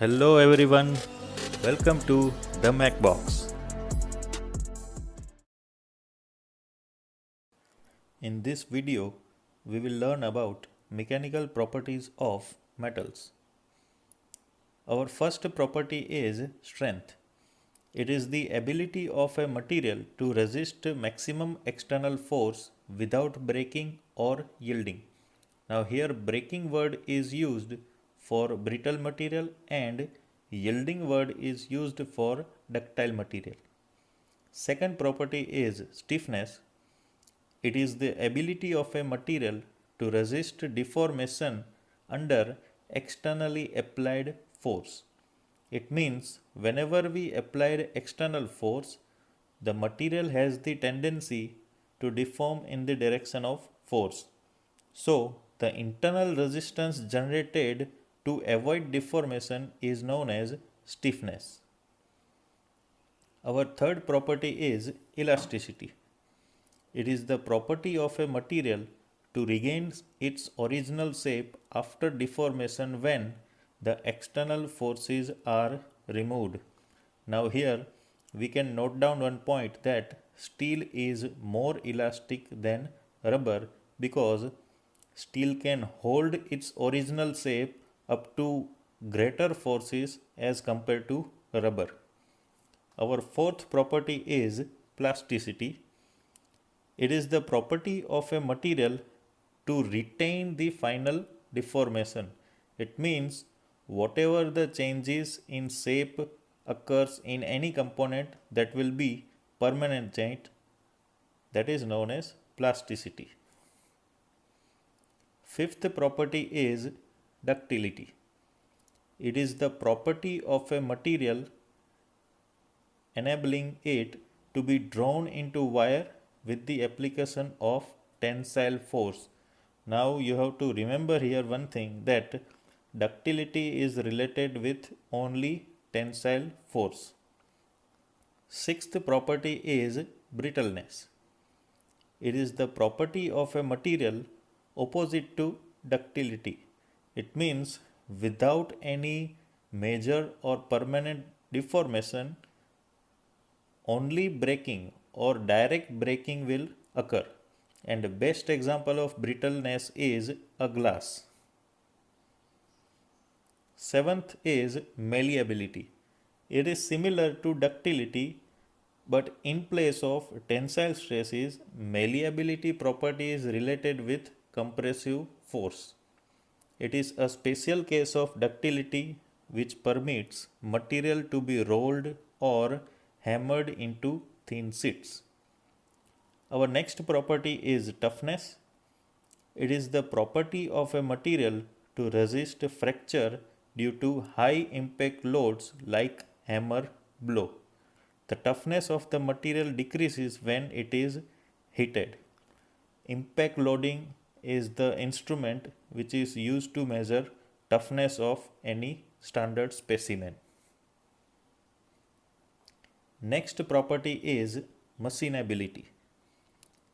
Hello everyone, welcome to the MacBox. In this video, we will learn about mechanical properties of metals. Our first property is strength. It is the ability of a material to resist maximum external force without breaking or yielding. Now here breaking word is used for brittle material and yielding word is used for ductile material. Second property is stiffness. It is the ability of a material to resist deformation under externally applied force. It means whenever we apply external force, the material has the tendency to deform in the direction of force. So, the internal resistance generated to avoid deformation is known as stiffness. Our third property is elasticity. It is the property of a material to regain its original shape after deformation when the external forces are removed. Now here we can note down one point that steel is more elastic than rubber because steel can hold its original shape up to greater forces as compared to rubber. Our fourth property is plasticity. It is the property of a material to retain the final deformation. It means whatever the changes in shape occurs in any component that will be permanent change, that is known as plasticity. Fifth property is ductility. It is the property of a material enabling it to be drawn into wire with the application of tensile force. Now you have to remember here one thing, that ductility is related with only tensile force. Sixth property is brittleness. It is the property of a material opposite to ductility. It means without any major or permanent deformation, only breaking or direct breaking will occur, and the best example of brittleness is a glass. Seventh is malleability. It is similar to ductility, but in place of tensile stresses, malleability property is related with compressive force. It is a special case of ductility which permits material to be rolled or hammered into thin sheets. Our next property is toughness. It is the property of a material to resist fracture due to high impact loads like hammer blow. The toughness of the material decreases when it is heated. Impact loading is the instrument which is used to measure toughness of any standard specimen. Next property is machinability.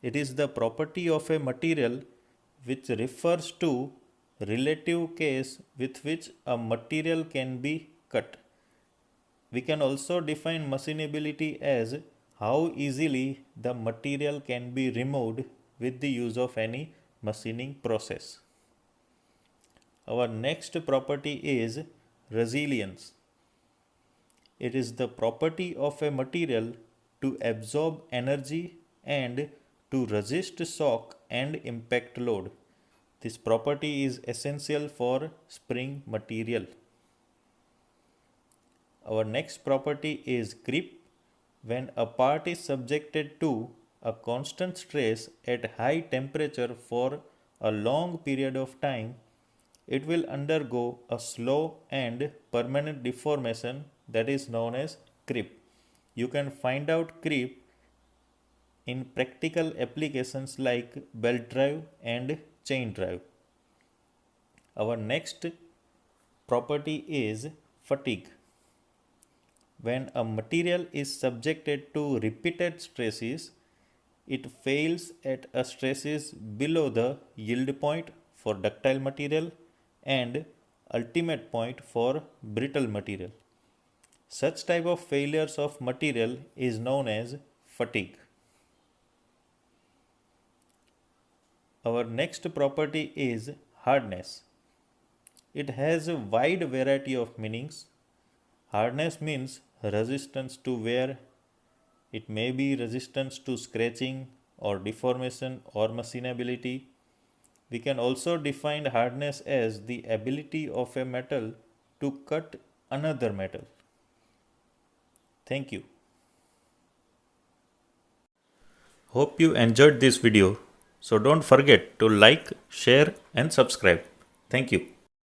It is the property of a material which refers to relative case with which a material can be cut. We can also define machinability as how easily the material can be removed with the use of any machining process. Our next property is resilience. It is the property of a material to absorb energy and to resist shock and impact load. This property is essential for spring material. Our next property is creep. When a part is subjected to a constant stress at high temperature for a long period of time, it will undergo a slow and permanent deformation that is known as creep. You can find out creep in practical applications like belt drive and chain drive. Our next property is fatigue. When a material is subjected to repeated stresses, it fails at a stresses below the yield point for ductile material and ultimate point for brittle material. Such type of failures of material is known as fatigue. Our next property is hardness. It has a wide variety of meanings. Hardness means resistance to wear. It may be resistance to scratching or deformation or machinability. We can also define hardness as the ability of a metal to cut another metal. Thank you. Hope you enjoyed this video. So don't forget to like, share and subscribe. Thank you.